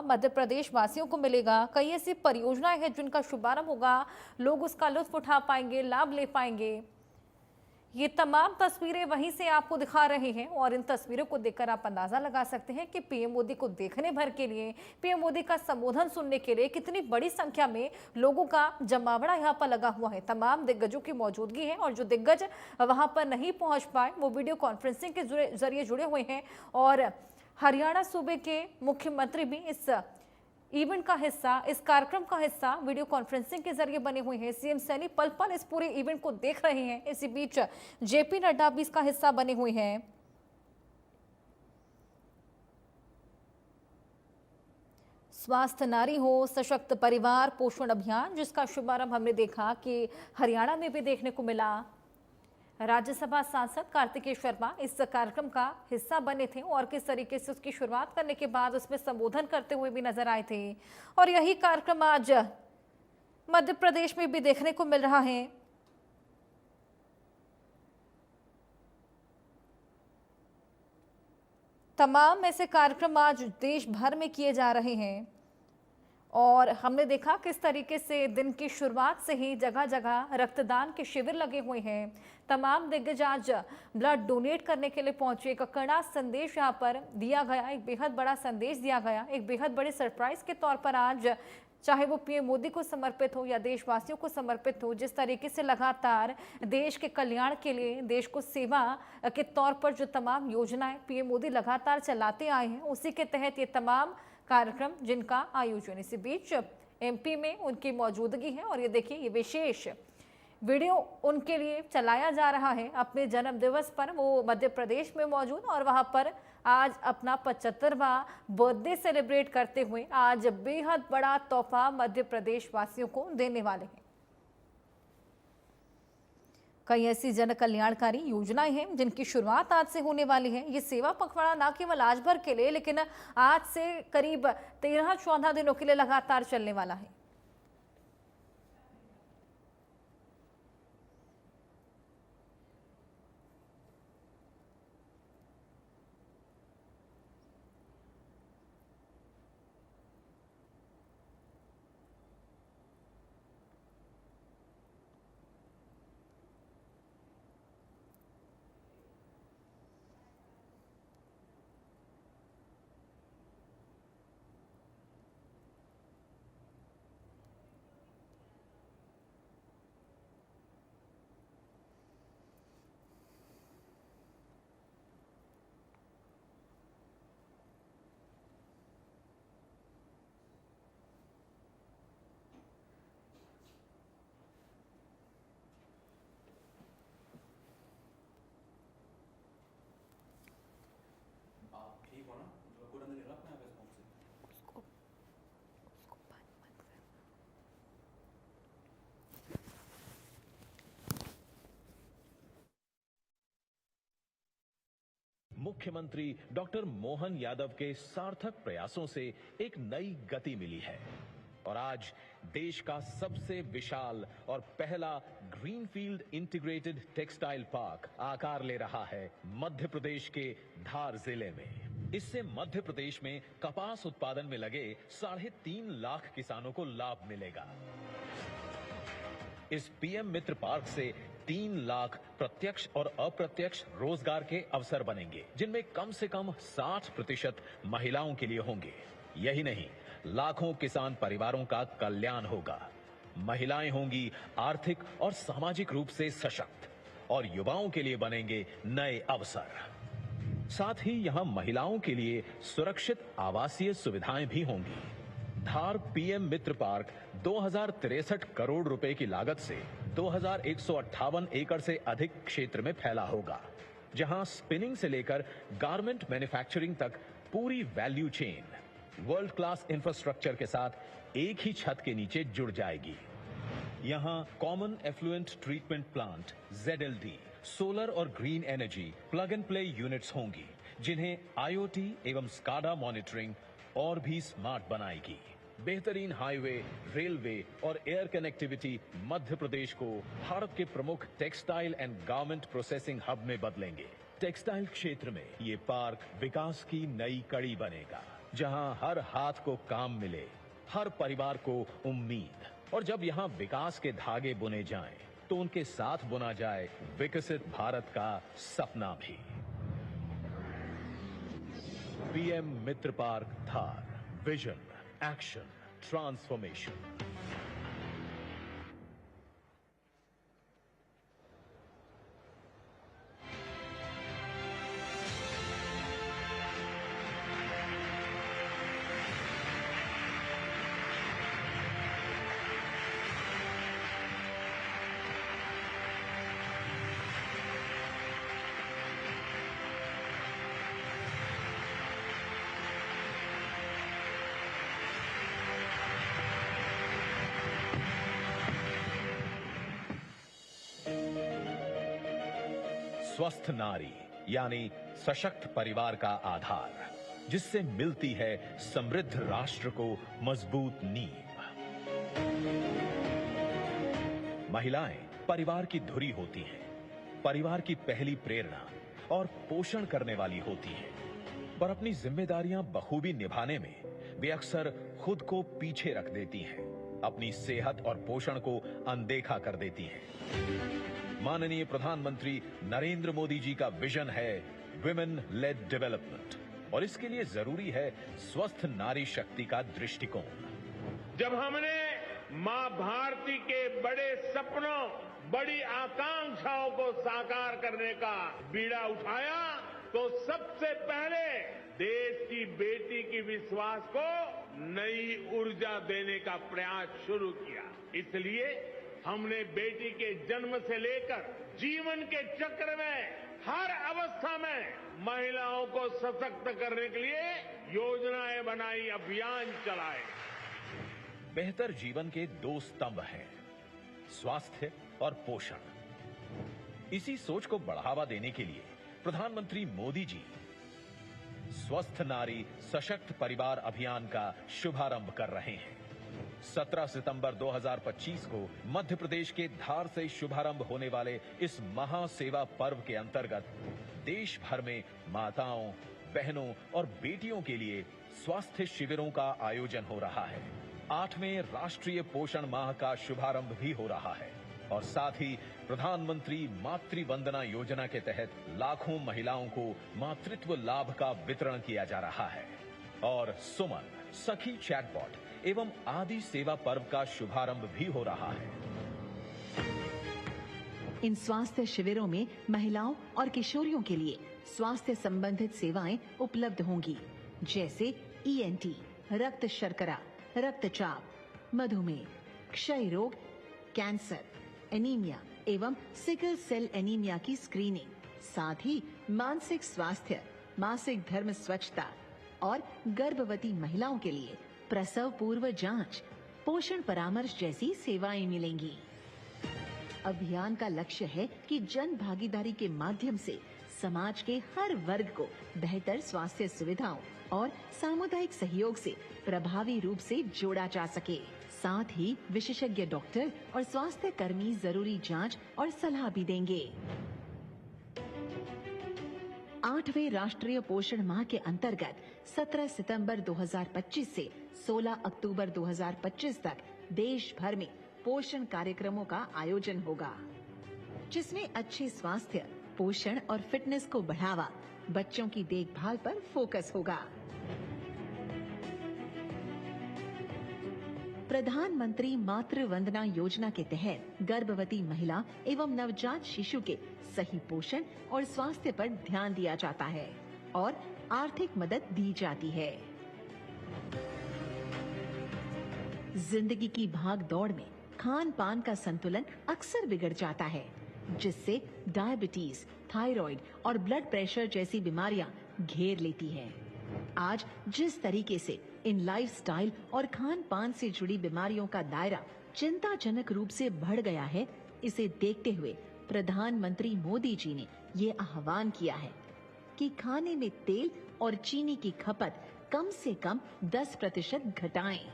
मध्य प्रदेश वासियों को मिलेगा। कई ऐसी परियोजनाएं हैं जिनका शुभारंभ होगा, लोग उसका लुत्फ उठा पाएंगे, लाभ ले पाएंगे। ये तमाम तस्वीरें वहीं से आपको दिखा रहे हैं और इन तस्वीरों को देखकर आप अंदाजा लगा सकते हैं कि पीएम मोदी को देखने भर के लिए, पीएम मोदी का संबोधन सुनने के लिए कितनी बड़ी संख्या में लोगों का जमावड़ा यहाँ पर लगा हुआ है। तमाम दिग्गजों की मौजूदगी है और जो दिग्गज वहां पर नहीं पहुंच पाए वो वीडियो कॉन्फ्रेंसिंग के जरिए जुड़े हुए हैं। और हरियाणा सूबे के मुख्यमंत्री भी इस इवेंट का हिस्सा, इस कार्यक्रम का हिस्सा वीडियो कॉन्फ्रेंसिंग के जरिए बने हुए हैं। सीएम सैनी पल पल इस पूरे इवेंट को देख रहे हैं। इसी बीच जेपी नड्डा भी इसका हिस्सा बने हुए हैं। स्वास्थ्य नारी हो, सशक्त परिवार पोषण अभियान, जिसका शुभारंभ हमने देखा कि हरियाणा में भी देखने को मिला। राज्यसभा सांसद कार्तिकेय शर्मा इस कार्यक्रम का हिस्सा बने थे और किस तरीके से उसकी शुरुआत करने के बाद उसमें संबोधन करते हुए भी नजर आए थे। और यही कार्यक्रम आज मध्य प्रदेश में भी देखने को मिल रहा है। तमाम ऐसे कार्यक्रम आज देश भर में किए जा रहे हैं और हमने देखा किस तरीके से दिन की शुरुआत से ही जगह जगह रक्तदान के शिविर लगे हुए हैं। तमाम दिग्गज आज ब्लड डोनेट करने के लिए पहुंचे। एक कड़ा संदेश यहाँ पर दिया गया, एक बेहद बड़ा संदेश दिया गया, एक बेहद बड़े सरप्राइज के तौर पर आज, चाहे वो पीएम मोदी को समर्पित हो या देशवासियों को समर्पित हो, जिस तरीके से लगातार देश के कल्याण के लिए, देश को सेवा के तौर पर जो तमाम योजनाएं पीएम मोदी लगातार चलाते आए हैं, उसी के तहत ये तमाम कार्यक्रम जिनका आयोजन। इसी बीच एमपी में उनकी मौजूदगी है और ये देखिए, ये विशेष वीडियो उनके लिए चलाया जा रहा है। अपने जन्म दिवस पर वो मध्य प्रदेश में मौजूद और वहां पर आज अपना 75वां बर्थडे सेलिब्रेट करते हुए आज बेहद बड़ा तोहफा मध्य प्रदेश वासियों को देने वाले हैं। कई ऐसी जन कल्याणकारी योजनाएं हैं जिनकी शुरुआत आज से होने वाली है। ये सेवा पखवाड़ा ना केवल आज भर के लिए, लेकिन आज से करीब 13-14 दिनों के लिए लगातार चलने वाला है। मुख्यमंत्री डॉक्टर मोहन यादव के सार्थक प्रयासों से एक नई गति मिली है और आज देश का सबसे विशाल और पहला ग्रीनफील्ड इंटीग्रेटेड टेक्सटाइल पार्क आकार ले रहा है मध्य प्रदेश के धार जिले में। इससे मध्य प्रदेश में कपास उत्पादन में लगे 3.5 लाख किसानों को लाभ मिलेगा। इस पीएम मित्र पार्क से 3 लाख प्रत्यक्ष और अप्रत्यक्ष रोजगार के अवसर बनेंगे, जिनमें कम से कम 60% महिलाओं के लिए होंगे। यही नहीं, लाखों किसान परिवारों का कल्याण होगा। महिलाएं होंगी आर्थिक और सामाजिक रूप से सशक्त और युवाओं के लिए बनेंगे नए अवसर। साथ ही यहां महिलाओं के लिए सुरक्षित आवासीय सुविधाएं भी होंगी। धार पीएम मित्र पार्क 2063 करोड़ रुपए की लागत से 2158 एकड़ से अधिक क्षेत्र में फैला होगा, जहां स्पिनिंग से लेकर गारमेंट मैन्युफैक्चरिंग तक पूरी value chain world class infrastructure के साथ एक ही छत के नीचे जुड़ जाएगी। यहां common effluent treatment plant ZLD, solar और green energy plug and play units होंगी, जिन्हें IoT एवं स्काडा मॉनिटरिंग और भी स्मार्ट बनाएगी। बेहतरीन हाईवे, रेलवे और एयर कनेक्टिविटी मध्य प्रदेश को भारत के प्रमुख textile and garment processing hub में बदलेंगे। टेक्सटाइल क्षेत्र में ये पार्क विकास की नई कड़ी बनेगा। जहां हर हाथ को काम मिले, हर परिवार को उम्मीद, और जब यहां विकास के धागे बुने जाएं, तो उनके साथ बुना जाए विकसित भारत का सपना भी। पीएम मित्र पार्क धार, विजन, एक्शन, ट्रांसफॉर्मेशन। स्वस्थ नारी यानी सशक्त परिवार का आधार, जिससे मिलती है समृद्ध राष्ट्र को मजबूत नींव। महिलाएं परिवार की धुरी होती हैं, परिवार की पहली प्रेरणा और पोषण करने वाली होती हैं, पर अपनी जिम्मेदारियां बखूबी निभाने में वे अक्सर खुद को पीछे रख देती हैं, अपनी सेहत और पोषण को अनदेखा कर देती हैं। माननीय प्रधानमंत्री नरेंद्र मोदी जी का विजन है विमेन लेड डेवलपमेंट, और इसके लिए जरूरी है स्वस्थ नारी शक्ति का दृष्टिकोण। जब हमने मां भारती के बड़े सपनों, बड़ी आकांक्षाओं को साकार करने का बीड़ा उठाया, तो सबसे पहले देश की बेटी की विश्वास को नई ऊर्जा देने का प्रयास शुरू किया। इसलिए हमने बेटी के जन्म से लेकर जीवन के चक्र में हर अवस्था में महिलाओं को सशक्त करने के लिए योजनाएं बनाई, अभियान चलाए। बेहतर जीवन के दो स्तंभ हैं, स्वास्थ्य और पोषण। इसी सोच को बढ़ावा देने के लिए प्रधानमंत्री मोदी जी स्वस्थ नारी सशक्त परिवार अभियान का शुभारंभ कर रहे हैं। 17 सितंबर 2025 को मध्य प्रदेश के धार से शुभारंभ होने वाले इस महासेवा पर्व के अंतर्गत देश भर में माताओं, बहनों और बेटियों के लिए स्वास्थ्य शिविरों का आयोजन हो रहा है। 8वें राष्ट्रीय पोषण माह का शुभारंभ भी हो रहा है, और साथ ही प्रधानमंत्री मातृ वंदना योजना के तहत लाखों महिलाओं को मातृत्व लाभ का वितरण किया जा रहा है। और सुमन, सखी चैटबॉट एवं आदि सेवा पर्व का शुभारंभ भी हो रहा है। इन स्वास्थ्य शिविरों में महिलाओं और किशोरियों के लिए स्वास्थ्य संबंधित सेवाएं उपलब्ध होंगी, जैसे ईएनटी, रक्त शर्करा, रक्तचाप, मधुमेह, क्षय रोग, कैंसर, एनीमिया एवं सिकल सेल एनीमिया की स्क्रीनिंग, साथ ही मानसिक स्वास्थ्य, मासिक धर्म स्वच्छता और गर्भवती महिलाओं के लिए प्रसव पूर्व जांच, पोषण परामर्श जैसी सेवाएं मिलेंगी। अभियान का लक्ष्य है कि जन भागीदारी के माध्यम से समाज के हर वर्ग को बेहतर स्वास्थ्य सुविधाओं और सामुदायिक सहयोग से प्रभावी रूप से जोड़ा जा सके। साथ ही विशेषज्ञ डॉक्टर और स्वास्थ्य कर्मी जरूरी जांच और सलाह भी देंगे। 8वें राष्ट्रीय पोषण माह के अंतर्गत 17 सितंबर 2025 से 16 अक्टूबर 2025 तक देश भर में पोषण कार्यक्रमों का आयोजन होगा, जिसमें अच्छे स्वास्थ्य, पोषण और फिटनेस को बढ़ावा, बच्चों की देखभाल पर फोकस होगा। प्रधानमंत्री मातृ वंदना योजना के तहत गर्भवती महिला एवं नवजात शिशु के सही पोषण और स्वास्थ्य पर ध्यान दिया जाता है और आर्थिक मदद दी जाती है। जिंदगी की भाग दौड़ में खान पान का संतुलन अक्सर बिगड़ जाता है, जिससे डायबिटीज, थायराइड और ब्लड प्रेशर जैसी बीमारियां घेर लेती हैं। आज जिस तरीके से इन लाइफस्टाइल और खान पान से जुड़ी बीमारियों का दायरा चिंताजनक रूप से बढ़ गया है, इसे देखते हुए प्रधानमंत्री मोदी जी ने ये आह्वान किया है कि खाने में तेल और चीनी की खपत कम से कम 10% घटाएं।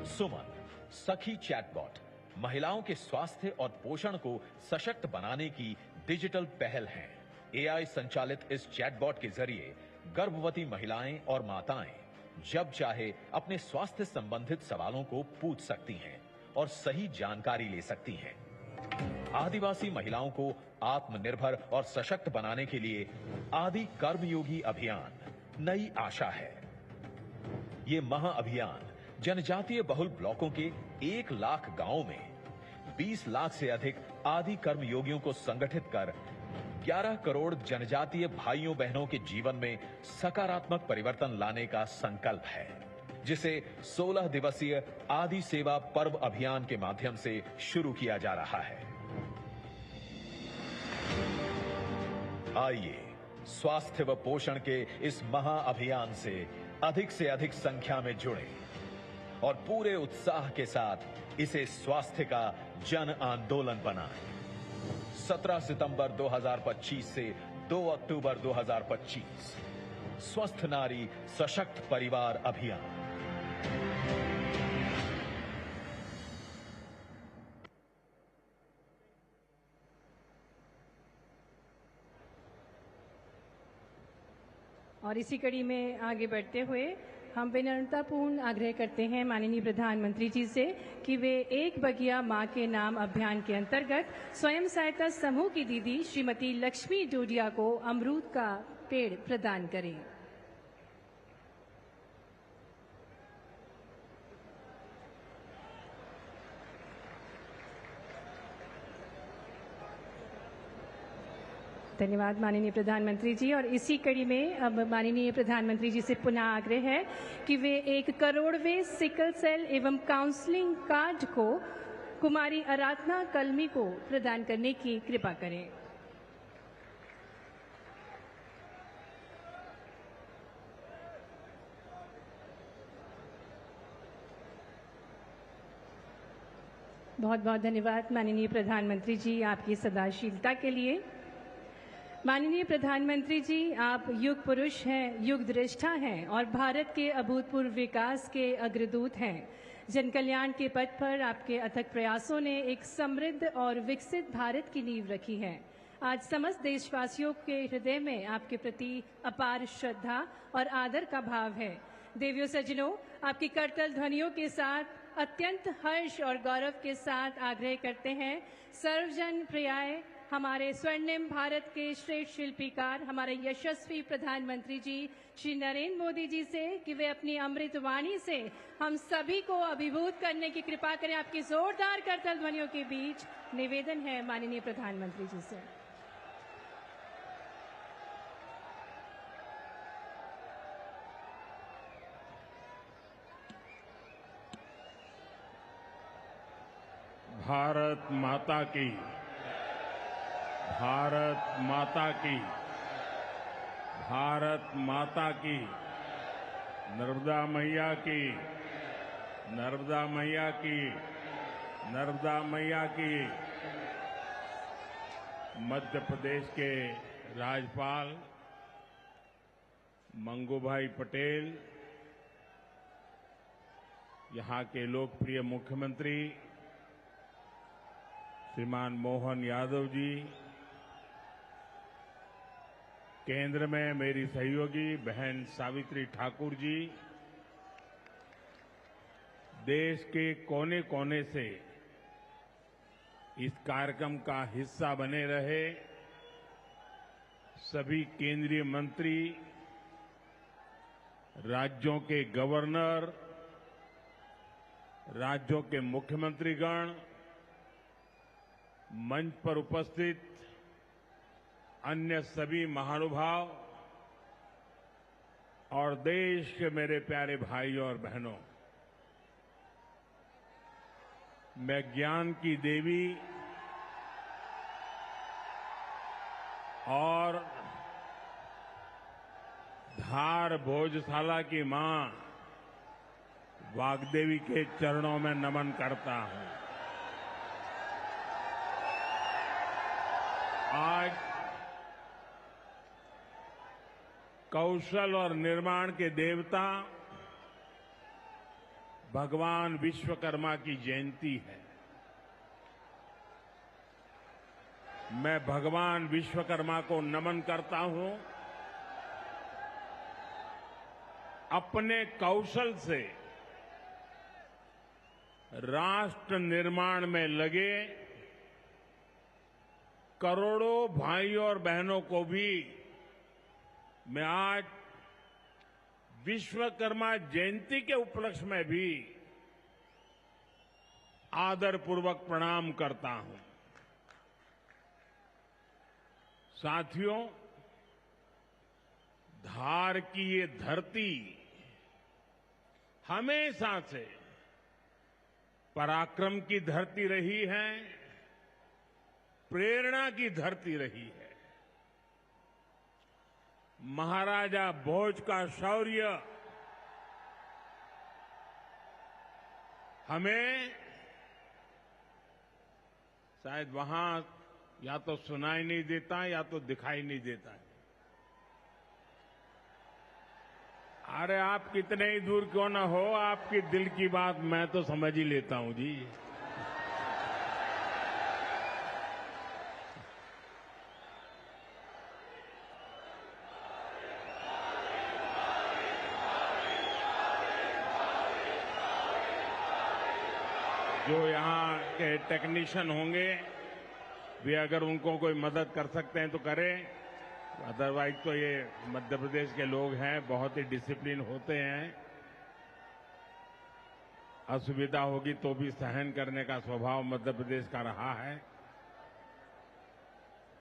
सुमन, सखी चैटबॉट महिलाओं के स्वास्थ्य और पोषण को सशक्त बनाने की डिजिटल पहल है। एआई संचालित इस चैटबॉट के जरिए गर्भवती महिलाएं और माताएं जब चाहे अपने स्वास्थ्य संबंधित सवालों को पूछ सकती हैं और सही जानकारी ले सकती हैं। आदिवासी महिलाओं को आत्मनिर्भर और सशक्त बनाने के लिए आदि कर्मयोगी अभियान नई आशा है। ये महाअभियान जनजातीय बहुल ब्लॉकों के 1 लाख गांवों में 20 लाख से अधिक आदि कर्मयोगियों को संगठित कर 11 करोड़ जनजातीय भाइयों बहनों के जीवन में सकारात्मक परिवर्तन लाने का संकल्प है, जिसे 16 दिवसीय आदि सेवा पर्व अभियान के माध्यम से शुरू किया जा रहा है। आइए स्वास्थ्य व पोषण के इस महाअभियान से अधिक संख्या में जुड़े और पूरे उत्साह के साथ इसे स्वास्थ्य का जन आंदोलन बनाएं। 17 सितंबर 2025 से 2 अक्टूबर 2025 स्वस्थ नारी सशक्त परिवार अभियान। और इसी कड़ी में आगे बढ़ते हुए हम विनम्रतापूर्ण आग्रह करते हैं माननीय प्रधानमंत्री जी से कि वे एक बगिया मां के नाम अभियान के अंतर्गत स्वयं सहायता समूह की दीदी श्रीमती लक्ष्मी डोडिया को अमरूद का पेड़ प्रदान करें। धन्यवाद माननीय प्रधानमंत्री जी। और इसी कड़ी में अब माननीय प्रधानमंत्री जी से पुनः आग्रह है कि वे 1 करोड़वें सिकल सेल एवं काउंसलिंग कार्ड को कुमारी आराधना कलमी को प्रदान करने की कृपा करें। बहुत बहुत धन्यवाद माननीय प्रधानमंत्री जी आपकी सदाशीलता के लिए। माननीय प्रधानमंत्री जी, आप युग पुरुष हैं, युग दृष्टा हैं और भारत के अभूतपूर्व विकास के अग्रदूत हैं। जन कल्याण के पथ पर आपके अथक प्रयासों ने एक समृद्ध और विकसित भारत की नींव रखी है। आज समस्त देशवासियों के हृदय में आपके प्रति अपार श्रद्धा और आदर का भाव है। देवियों सज्जनों, आपकी करतल ध्वनियों के साथ अत्यंत हर्ष और गौरव के साथ आग्रह करते हैं सर्वजन प्रियाय हमारे स्वर्णिम भारत के श्रेष्ठ शिल्पीकार हमारे यशस्वी प्रधानमंत्री जी श्री नरेंद्र मोदी जी से कि वे अपनी अमृत वाणी से हम सभी को अभिभूत करने की कृपा करें। आपकी जोरदार करतल ध्वनियों के बीच निवेदन है माननीय प्रधानमंत्री जी से। भारत माता की, भारत माता की, भारत माता की, नर्मदा मैया की, नर्मदा मैया की, नर्मदा मैया की। मध्य प्रदेश के राज्यपाल मंगूभाई पटेल, यहां के लोकप्रिय मुख्यमंत्री श्रीमान मोहन यादव जी, केंद्र में मेरी सहयोगी बहन सावित्री ठाकुर जी, देश के कोने कोने से इस कार्यक्रम का हिस्सा बने रहे सभी केंद्रीय मंत्री, राज्यों के गवर्नर, राज्यों के मुख्यमंत्रीगण, मंच पर उपस्थित अन्य सभी महानुभाव और देश के मेरे प्यारे भाइयों और बहनों, मैं ज्ञान की देवी और धार भोजशाला की मां वाग्देवी के चरणों में नमन करता हूं। आज कौशल और निर्माण के देवता भगवान विश्वकर्मा की जयंती है। मैं भगवान विश्वकर्मा को नमन करता हूं अपने कौशल से राष्ट्र निर्माण में लगे करोड़ों भाइयों और बहनों को भी मैं आज विश्वकर्मा जयंती के उपलक्ष्य में भी आदरपूर्वक प्रणाम करता हूं। साथियों, धार की ये धरती हमेशा से पराक्रम की धरती रही है, प्रेरणा की धरती रही है। महाराजा भोज का शौर्य हमें शायद वहां या तो सुनाई नहीं देता या तो दिखाई नहीं देता है। अरे आप कितने ही दूर क्यों ना हो, आपकी दिल की बात मैं तो समझ ही लेता हूं जी। जो यहाँ के टेक्नीशियन होंगे वे अगर उनको कोई मदद कर सकते हैं तो करें, अदरवाइज तो ये मध्य प्रदेश के लोग हैं, बहुत ही डिसिप्लिन होते हैं। असुविधा होगी तो भी सहन करने का स्वभाव मध्य प्रदेश का रहा है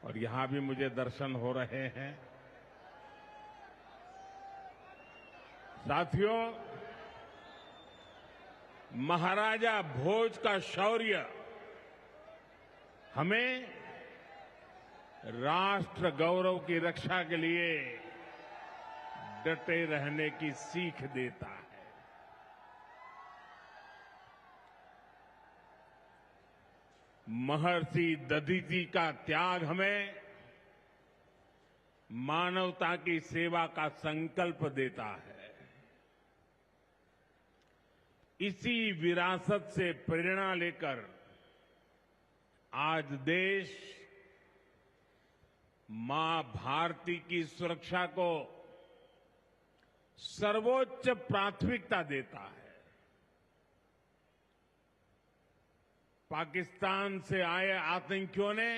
और यहां भी मुझे दर्शन हो रहे हैं। साथियों, महाराजा भोज का शौर्य हमें राष्ट्र गौरव की रक्षा के लिए डटे रहने की सीख देता है। महर्षि दधीचि का त्याग हमें मानवता की सेवा का संकल्प देता है। इसी विरासत से प्रेरणा लेकर आज देश मां भारती की सुरक्षा को सर्वोच्च प्राथमिकता देता है। पाकिस्तान से आए आतंकियों ने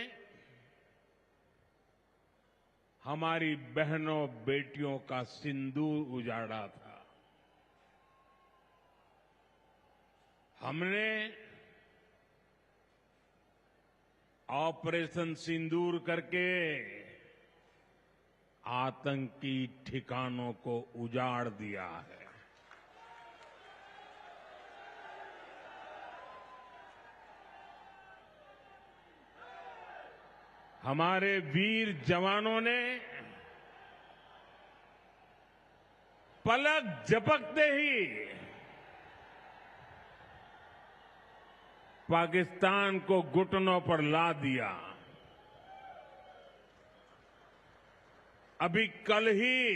हमारी बहनों बेटियों का सिंदूर उजाड़ा था। हमने ऑपरेशन सिंदूर करके आतंकी ठिकानों को उजाड़ दिया है। हमारे वीर जवानों ने पलक झपकते ही पाकिस्तान को घुटनों पर ला दिया। अभी कल ही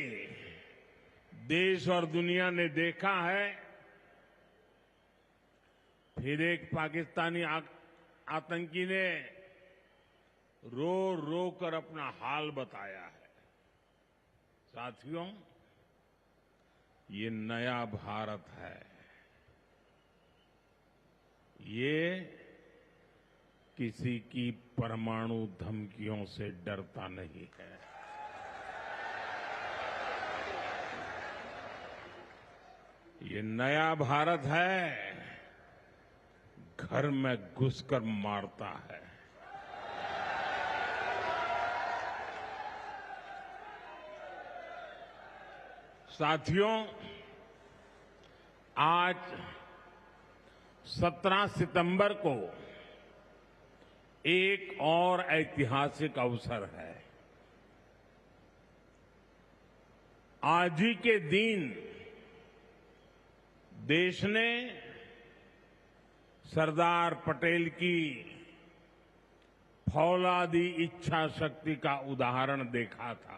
देश और दुनिया ने देखा है, फिर एक पाकिस्तानी आतंकी ने रो रो कर अपना हाल बताया है। साथियों, ये नया भारत है। ये किसी की परमाणु धमकियों से डरता नहीं है। ये नया भारत है, घर में घुसकर मारता है। साथियों, आज 17 सितंबर को एक और ऐतिहासिक अवसर है। आज ही के दिन देश ने सरदार पटेल की फौलादी इच्छा शक्ति का उदाहरण देखा था।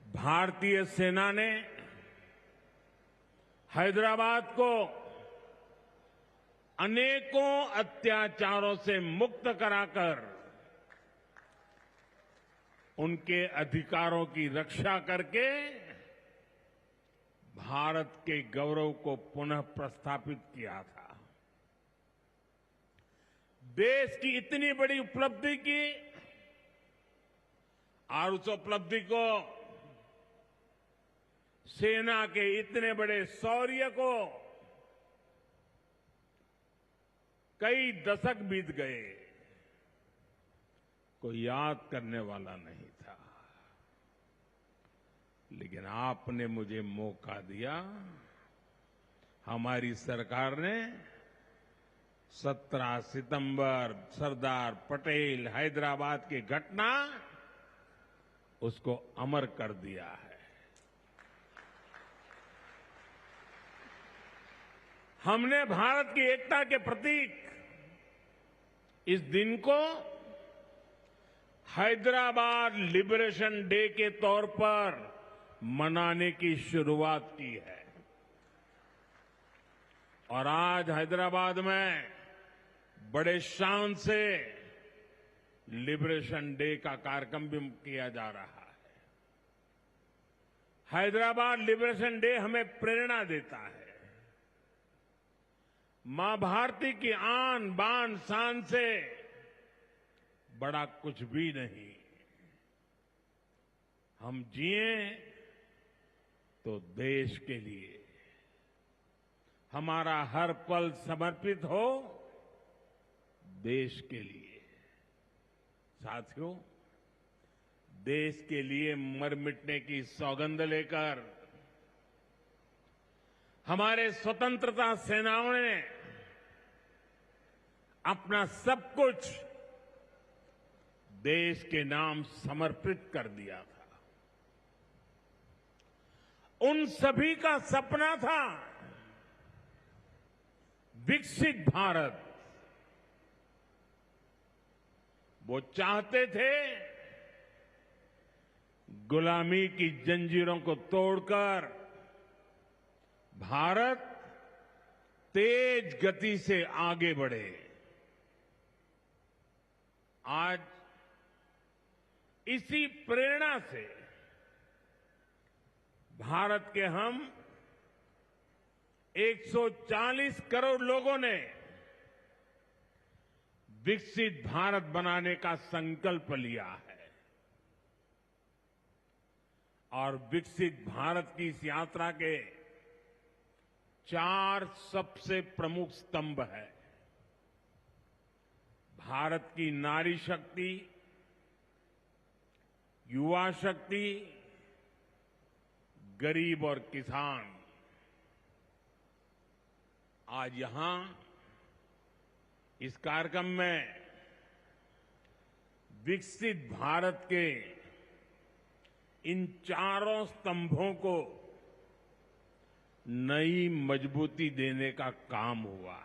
भारतीय सेना ने हैदराबाद को अनेकों अत्याचारों से मुक्त कराकर उनके अधिकारों की रक्षा करके भारत के गौरव को पुनः प्रस्थापित किया था। देश की इतनी बड़ी उपलब्धि की और उस उपलब्धि को सेना के इतने बड़े शौर्य को कई दशक बीत गए, कोई याद करने वाला नहीं था। लेकिन आपने मुझे मौका दिया, हमारी सरकार ने 17 सितंबर सरदार पटेल हैदराबाद की घटना उसको अमर कर दिया है। हमने भारत की एकता के प्रतीक इस दिन को हैदराबाद लिबरेशन डे के तौर पर मनाने की शुरुआत की है। और आज हैदराबाद में बड़े शान से लिबरेशन डे का कार्यक्रम भी किया जा रहा है। हैदराबाद लिबरेशन डे हमें प्रेरणा देता है। मां भारती की आन बान शान से बड़ा कुछ भी नहीं। हम जिए तो देश के लिए, हमारा हर पल समर्पित हो देश के लिए। साथियों, देश के लिए मर मिटने की सौगंध लेकर हमारे स्वतंत्रता सेनाओं ने अपना सब कुछ देश के नाम समर्पित कर दिया था। उन सभी का सपना था विकसित भारत। वो चाहते थे गुलामी की जंजीरों को तोड़कर भारत तेज गति से आगे बढ़े। आज इसी प्रेरणा से भारत के हम 140 करोड़ लोगों ने विकसित भारत बनाने का संकल्प लिया है। और विकसित भारत की इस यात्रा के 4 सबसे प्रमुख स्तंभ है। भारत की नारी शक्ति, युवा शक्ति, गरीब और किसान। आज यहां इस कार्यक्रम में विकसित भारत के इन चारों स्तंभों को नई मजबूती देने का काम हुआ है।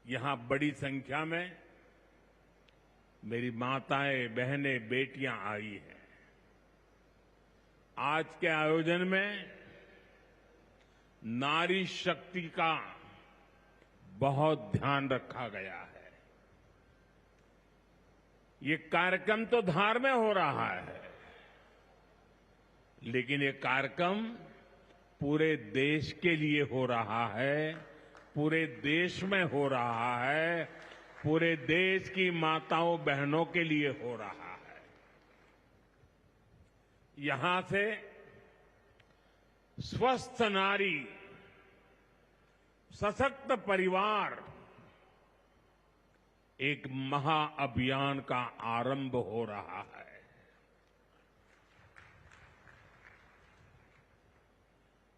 यहां बड़ी संख्या में मेरी माताएं, बहनें, बेटियां आई हैं। आज के आयोजन में नारी शक्ति का बहुत ध्यान रखा गया है। ये कार्यक्रम तो धार में हो रहा है, लेकिन ये कार्यक्रम पूरे देश के लिए हो रहा है, पूरे देश में हो रहा है, पूरे देश की माताओं बहनों के लिए हो रहा है। यहां से स्वस्थ नारी, सशक्त परिवार एक महाअभियान का आरंभ हो रहा है।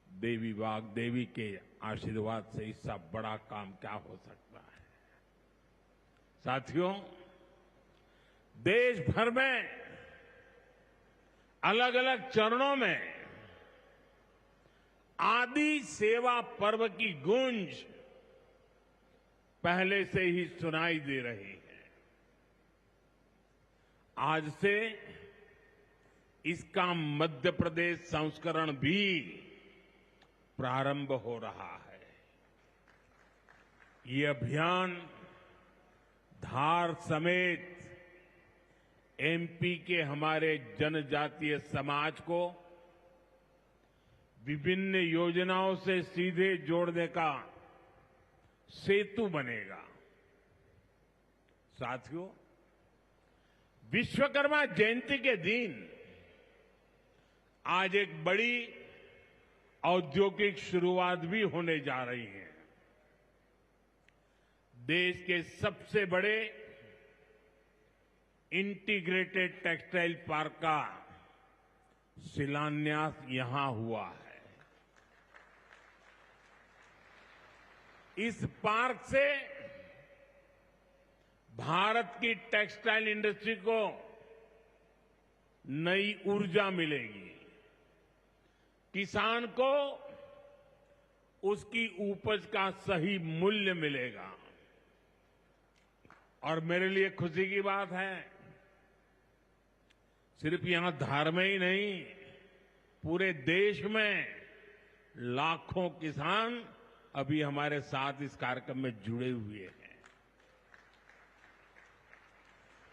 देवी वाग्देवी के आशीर्वाद से इससे बड़ा काम क्या हो सकता है। साथियों, देश भर में अलग अलग चरणों में आदि सेवा पर्व की गूंज पहले से ही सुनाई दे रही है। आज से इसका मध्य प्रदेश संस्करण भी प्रारंभ हो रहा है। ये अभियान धार समेत एमपी के हमारे जनजातीय समाज को विभिन्न योजनाओं से सीधे जोड़ने का सेतु बनेगा। साथियों, विश्वकर्मा जयंती के दिन आज एक बड़ी औद्योगिक शुरुआत भी होने जा रही है। देश के सबसे बड़े इंटीग्रेटेड टेक्सटाइल पार्क का शिलान्यास यहां हुआ है। इस पार्क से भारत की टेक्सटाइल इंडस्ट्री को नई ऊर्जा मिलेगी, किसान को उसकी उपज का सही मूल्य मिलेगा। और मेरे लिए खुशी की बात है, सिर्फ यहां धार में ही नहीं, पूरे देश में लाखों किसान अभी हमारे साथ इस कार्यक्रम में जुड़े हुए हैं।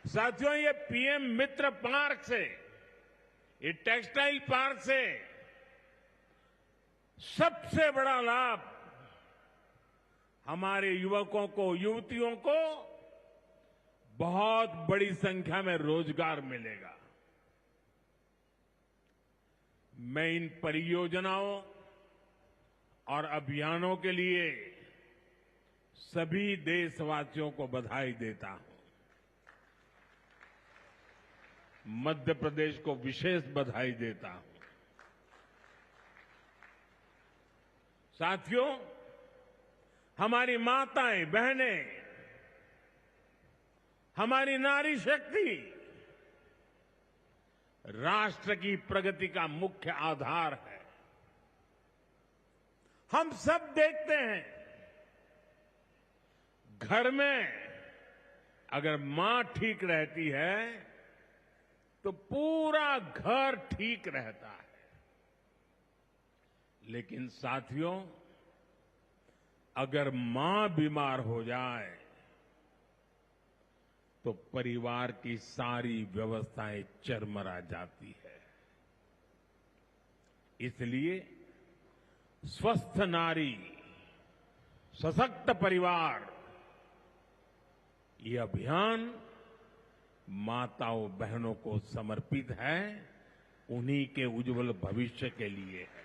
साथियों, ये पीएम मित्र पार्क से, ये टेक्सटाइल पार्क से सबसे बड़ा लाभ हमारे युवकों को, युवतियों को बहुत बड़ी संख्या में रोजगार मिलेगा। मैं इन परियोजनाओं और अभियानों के लिए सभी देशवासियों को बधाई देता हूं। मध्य प्रदेश को विशेष बधाई देता हूं। साथियों, हमारी माताएं, बहनें, हमारी नारी शक्ति राष्ट्र की प्रगति का मुख्य आधार है। हम सब देखते हैं, घर में अगर मां ठीक रहती है तो पूरा घर ठीक रहता है। लेकिन साथियों, अगर मां बीमार हो जाए तो परिवार की सारी व्यवस्थाएं चरमरा जाती है। इसलिए स्वस्थ नारी, सशक्त परिवार, ये अभियान माताओं बहनों को समर्पित है, उन्हीं के उज्जवल भविष्य के लिए है।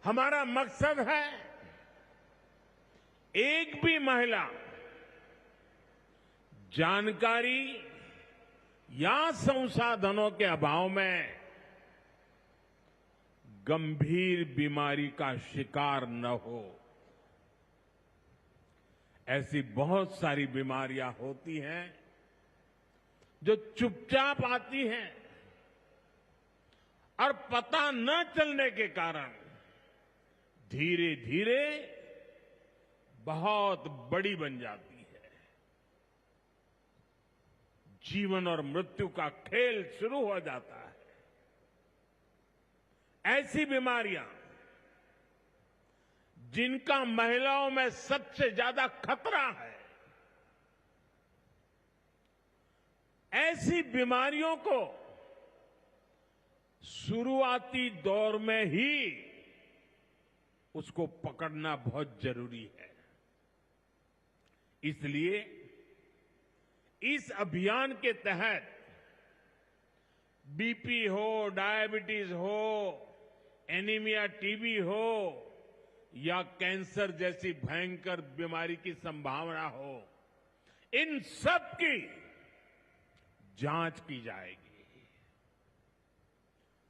हमारा मकसद है एक भी महिला जानकारी या संसाधनों के अभाव में गंभीर बीमारी का शिकार न हो। ऐसी बहुत सारी बीमारियां होती हैं जो चुपचाप आती हैं और पता न चलने के कारण धीरे धीरे बहुत बड़ी बन जाती है। जीवन और मृत्यु का खेल शुरू हो जाता है। ऐसी बीमारियां जिनका महिलाओं में सबसे ज्यादा खतरा है, ऐसी बीमारियों को शुरुआती दौर में ही उसको पकड़ना बहुत जरूरी है। इसलिए इस अभियान के तहत बीपी हो, डायबिटीज हो, एनीमिया, टीबी हो या कैंसर जैसी भयंकर बीमारी की संभावना हो, इन सब की जांच की जाएगी।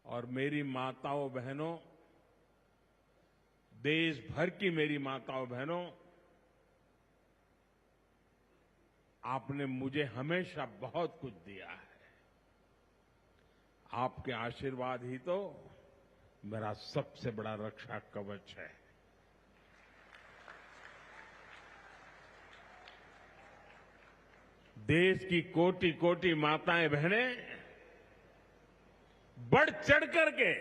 और मेरी माताओं बहनों, देश भर की मेरी माताओं बहनों, आपने मुझे हमेशा बहुत कुछ दिया है। आपके आशीर्वाद ही तो मेरा सबसे बड़ा रक्षा कवच है। देश की कोटि कोटि माताएं बहनें बढ़ चढ़ करके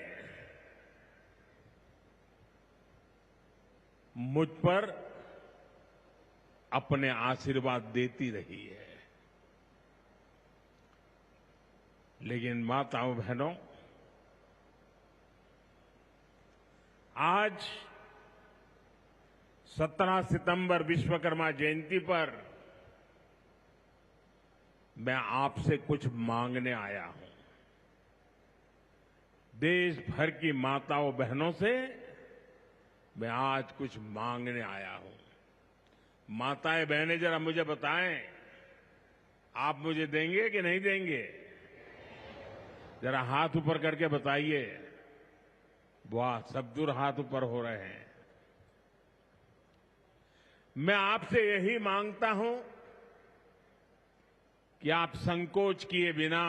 मुझ पर अपने आशीर्वाद देती रही है। लेकिन माताओं बहनों, आज 17 सितंबर विश्वकर्मा जयंती पर मैं आपसे कुछ मांगने आया हूं। देश भर की माताओं बहनों से मैं आज कुछ मांगने आया हूं। माताएं बहनें जरा मुझे बताएं, आप मुझे देंगे कि नहीं देंगे? जरा हाथ ऊपर करके बताइए। वाह, सब दूर हाथ ऊपर हो रहे हैं। मैं आपसे यही मांगता हूं कि आप संकोच किए बिना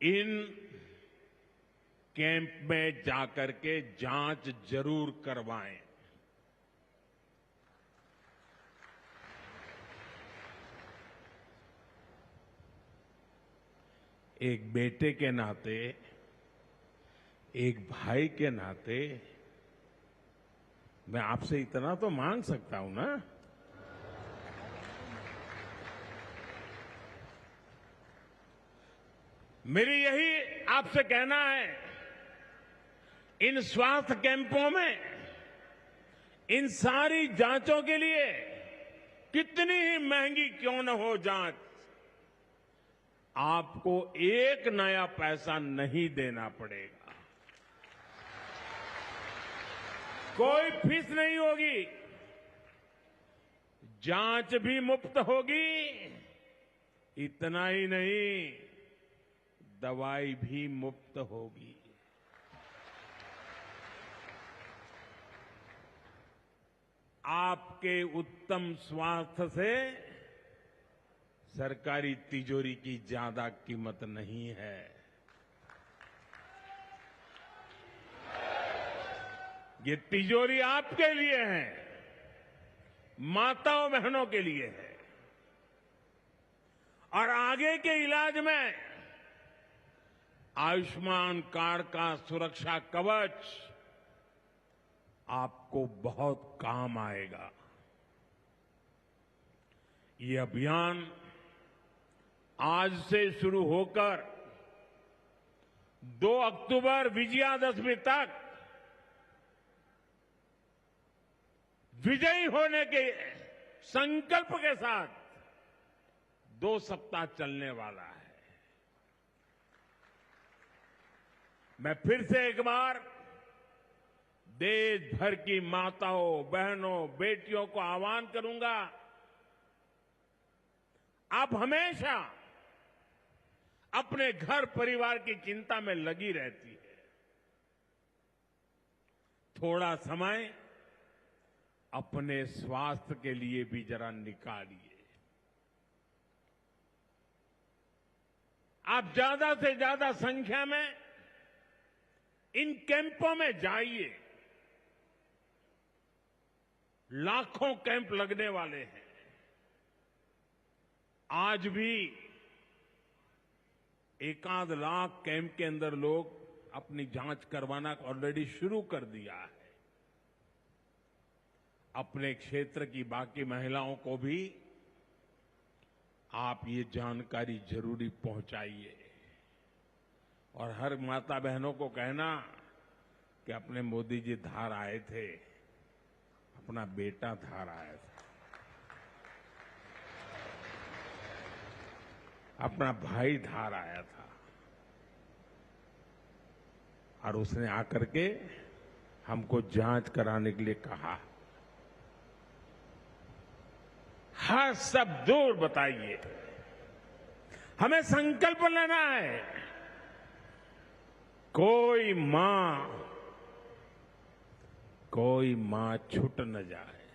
इन कैंप में जाकर के जांच जरूर करवाएं। एक बेटे के नाते, एक भाई के नाते मैं आपसे इतना तो मांग सकता हूं ना। मेरी यही आपसे कहना है, इन स्वास्थ्य कैंपों में इन सारी जांचों के लिए कितनी ही महंगी क्यों न हो जांच, आपको एक नया पैसा नहीं देना पड़ेगा। कोई फीस नहीं होगी, जांच भी मुफ्त होगी। इतना ही नहीं, दवाई भी मुफ्त होगी। आपके उत्तम स्वास्थ्य से सरकारी तिजोरी की ज्यादा कीमत नहीं है। ये तिजोरी आपके लिए है, माताओं बहनों के लिए है। और आगे के इलाज में आयुष्मान कार्ड का सुरक्षा कवच आपको बहुत काम आएगा। ये अभियान आज से शुरू होकर 2 अक्टूबर विजयादशमी तक विजयी होने के संकल्प के साथ 2 सप्ताह चलने वाला है। मैं फिर से एक बार देश भर की माताओं, बहनों, बेटियों को आह्वान करूंगा, आप हमेशा अपने घर परिवार की चिंता में लगी रहती है। थोड़ा समय अपने स्वास्थ्य के लिए भी जरा निकालिए। आप ज्यादा से ज्यादा संख्या में इन कैंपों में जाइए। लाखों कैंप लगने वाले हैं। आज भी 1 लाख कैंप के अंदर लोग अपनी जांच करवाना ऑलरेडी शुरू कर दिया है। अपने क्षेत्र की बाकी महिलाओं को भी आप ये जानकारी जरूरी पहुंचाइए। और हर माता बहनों को कहना कि अपने मोदी जी धार आए थे, अपना बेटा धार आया था, अपना भाई धार आया था, और उसने आकर के हमको जांच कराने के लिए कहा। हर सब दूर बताइए। हमें संकल्प लेना है, कोई मां छूट न जाए,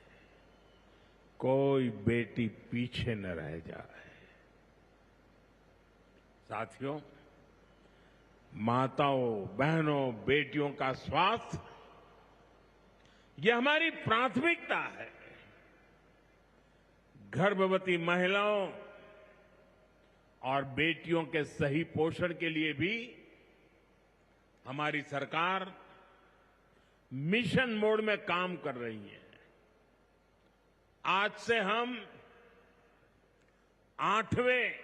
कोई बेटी पीछे न रह जाए। साथियों, माताओं, बहनों, बेटियों का स्वास्थ्य ये हमारी प्राथमिकता है। गर्भवती महिलाओं और बेटियों के सही पोषण के लिए भी हमारी सरकार मिशन मोड में काम कर रही है। आज से हम 8वें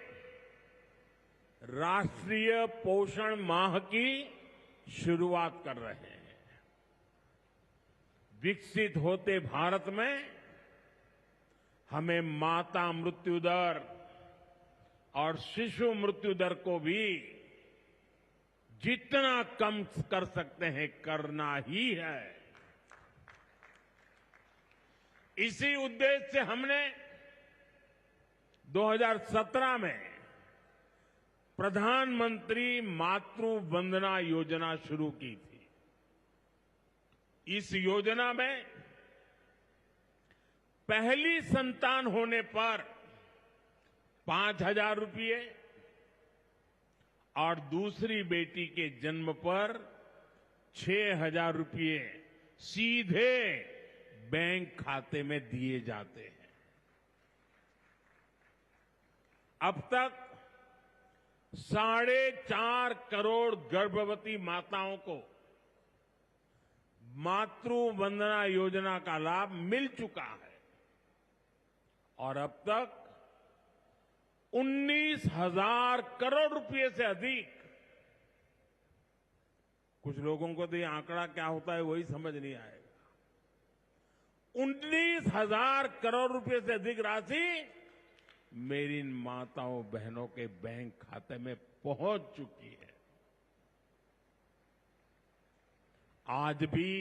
राष्ट्रीय पोषण माह की शुरुआत कर रहे हैं। विकसित होते भारत में हमें माता मृत्यु दर और शिशु मृत्यु दर को भी जितना कम कर सकते हैं करना ही है। इसी उद्देश्य से हमने 2017 में प्रधानमंत्री मातृ वंदना योजना शुरू की थी। इस योजना में पहली संतान होने पर 5,000 रुपये और दूसरी बेटी के जन्म पर 6,000 रुपये सीधे बैंक खाते में दिए जाते हैं। अब तक 4.5 करोड़ गर्भवती माताओं को मातृ वंदना योजना का लाभ मिल चुका है और अब तक 19,000 करोड़ रुपए से अधिक, कुछ लोगों को तो ये आंकड़ा क्या होता है वही समझ नहीं आएगा, 19,000 करोड़ रुपए से अधिक राशि मेरी इन माताओं बहनों के बैंक खाते में पहुंच चुकी है। आज भी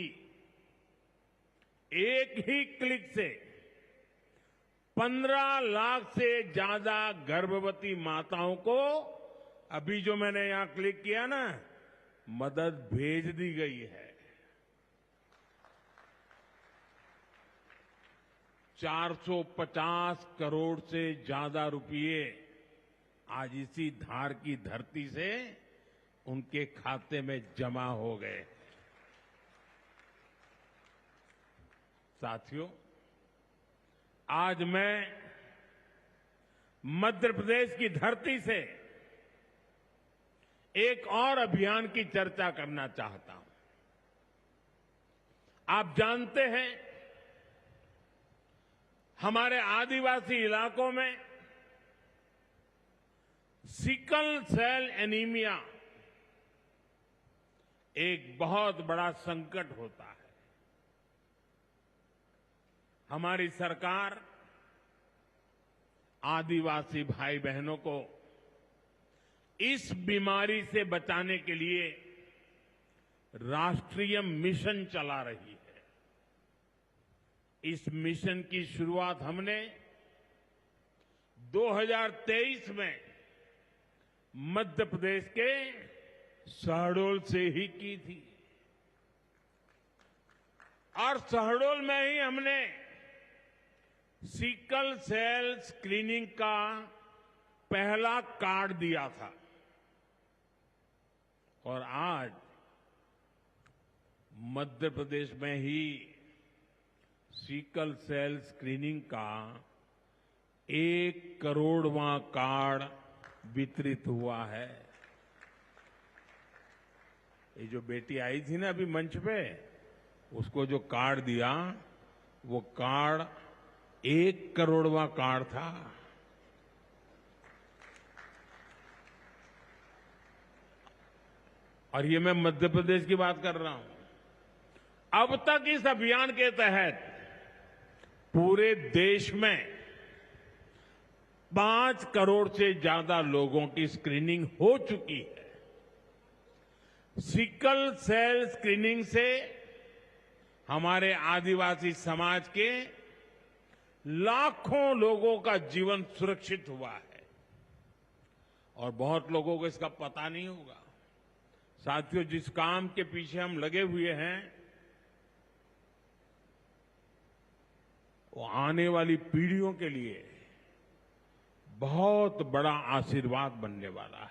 एक ही क्लिक से 15 लाख से ज्यादा गर्भवती माताओं को, अभी जो मैंने यहां क्लिक किया ना, मदद भेज दी गई है। 450 करोड़ से ज्यादा रुपये आज इसी धार की धरती से उनके खाते में जमा हो गए। साथियों, आज मैं मध्य प्रदेश की धरती से एक और अभियान की चर्चा करना चाहता हूं। आप जानते हैं, हमारे आदिवासी इलाकों में सिकल सेल एनीमिया एक बहुत बड़ा संकट होता है। हमारी सरकार आदिवासी भाई बहनों को इस बीमारी से बचाने के लिए राष्ट्रीय मिशन चला रही है। इस मिशन की शुरुआत हमने 2023 में मध्य प्रदेश के शहडोल से ही की थी और शहडोल में ही हमने सिकल सेल स्क्रीनिंग का पहला कार्ड दिया था और आज मध्य प्रदेश में ही सिकल सेल स्क्रीनिंग का 1 करोड़वां कार्ड वितरित हुआ है। ये जो बेटी आई थी ना अभी मंच पे, उसको जो कार्ड दिया वो कार्ड 1 करोड़वां कार्ड था। और ये मैं मध्य प्रदेश की बात कर रहा हूं। अब तक इस अभियान के तहत पूरे देश में 5 करोड़ से ज्यादा लोगों की स्क्रीनिंग हो चुकी है। सिकल सेल स्क्रीनिंग से हमारे आदिवासी समाज के लाखों लोगों का जीवन सुरक्षित हुआ है और बहुत लोगों को इसका पता नहीं होगा। साथियों, जिस काम के पीछे हम लगे हुए हैं वो आने वाली पीढ़ियों के लिए बहुत बड़ा आशीर्वाद बनने वाला है।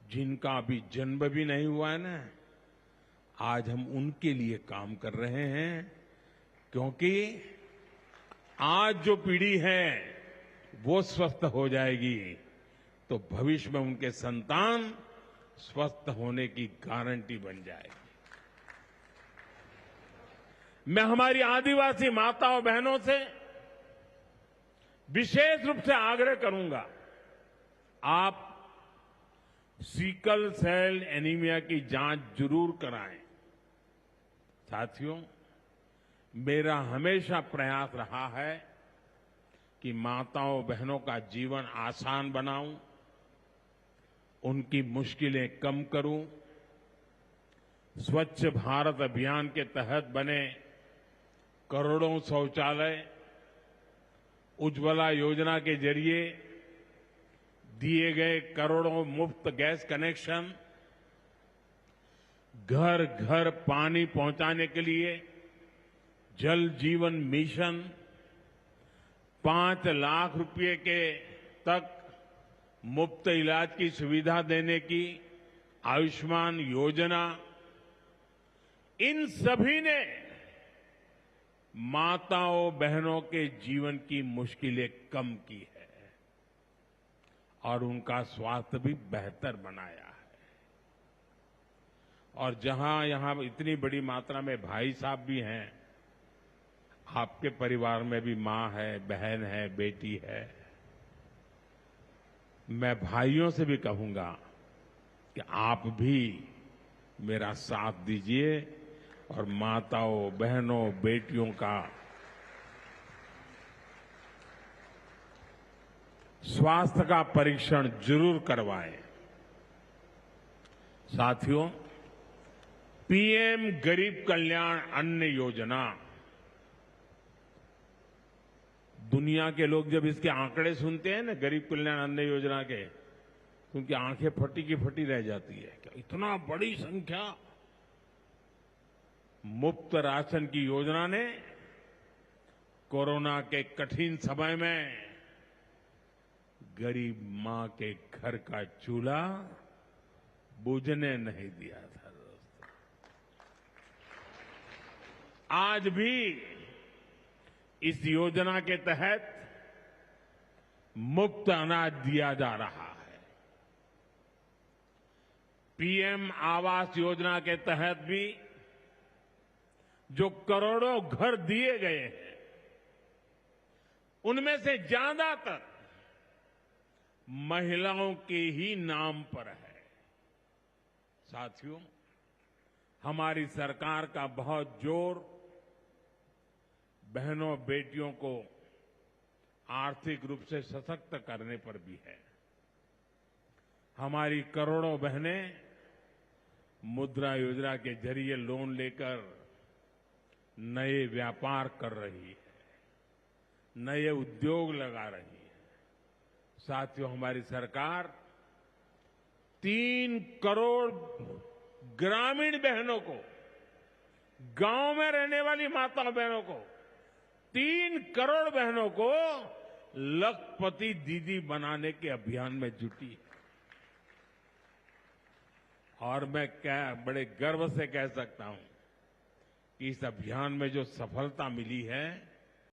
जिनका अभी जन्म भी नहीं हुआ है ना, आज हम उनके लिए काम कर रहे हैं, क्योंकि आज जो पीढ़ी है वो स्वस्थ हो जाएगी तो भविष्य में उनके संतान स्वस्थ होने की गारंटी बन जाएगी। मैं हमारी आदिवासी माताओं बहनों से विशेष रूप से आग्रह करूंगा, आप सिकल सेल एनीमिया की जांच जरूर कराएं। साथियों, मेरा हमेशा प्रयास रहा है कि माताओं बहनों का जीवन आसान बनाऊं, उनकी मुश्किलें कम करूं। स्वच्छ भारत अभियान के तहत बने करोड़ों शौचालय, उज्ज्वला योजना के जरिए दिए गए करोड़ों मुफ्त गैस कनेक्शन, घर घर पानी पहुंचाने के लिए जल जीवन मिशन, 5 लाख रुपए के तक मुफ्त इलाज की सुविधा देने की आयुष्मान योजना, इन सभी ने माताओं बहनों के जीवन की मुश्किलें कम की है और उनका स्वास्थ्य भी बेहतर बनाया है। और जहां यहां इतनी बड़ी मात्रा में भाई साहब भी हैं, आपके परिवार में भी मां है, बहन है, बेटी है, मैं भाइयों से भी कहूंगा कि आप भी मेरा साथ दीजिए और माताओं बहनों बेटियों का स्वास्थ्य का परीक्षण जरूर करवाएं। साथियों, पीएम गरीब कल्याण अन्न योजना, दुनिया के लोग जब इसके आंकड़े सुनते हैं ना, गरीब कल्याण अन्न योजना के, तो उनकी आंखें फटी की फटी रह जाती है। क्या इतना बड़ी संख्या! मुफ्त राशन की योजना ने कोरोना के कठिन समय में गरीब मां के घर का चूल्हा बुझने नहीं दिया था। दोस्तों, आज भी इस योजना के तहत मुफ्त अनाज दिया जा रहा है। पीएम आवास योजना के तहत भी जो करोड़ों घर दिए गए हैं, उनमें से ज्यादातर महिलाओं के ही नाम पर है। साथियों, हमारी सरकार का बहुत जोर बहनों बेटियों को आर्थिक रूप से सशक्त करने पर भी है। हमारी करोड़ों बहनें मुद्रा योजना के जरिए लोन लेकर नए व्यापार कर रही है, नए उद्योग लगा रही है। साथियों, हमारी सरकार 3 करोड़ ग्रामीण बहनों को, गांव में रहने वाली माताओं बहनों को, 3 करोड़ बहनों को लखपति दीदी बनाने के अभियान में जुटी है। और मैं बड़े गर्व से कह सकता हूं कि इस अभियान में जो सफलता मिली है,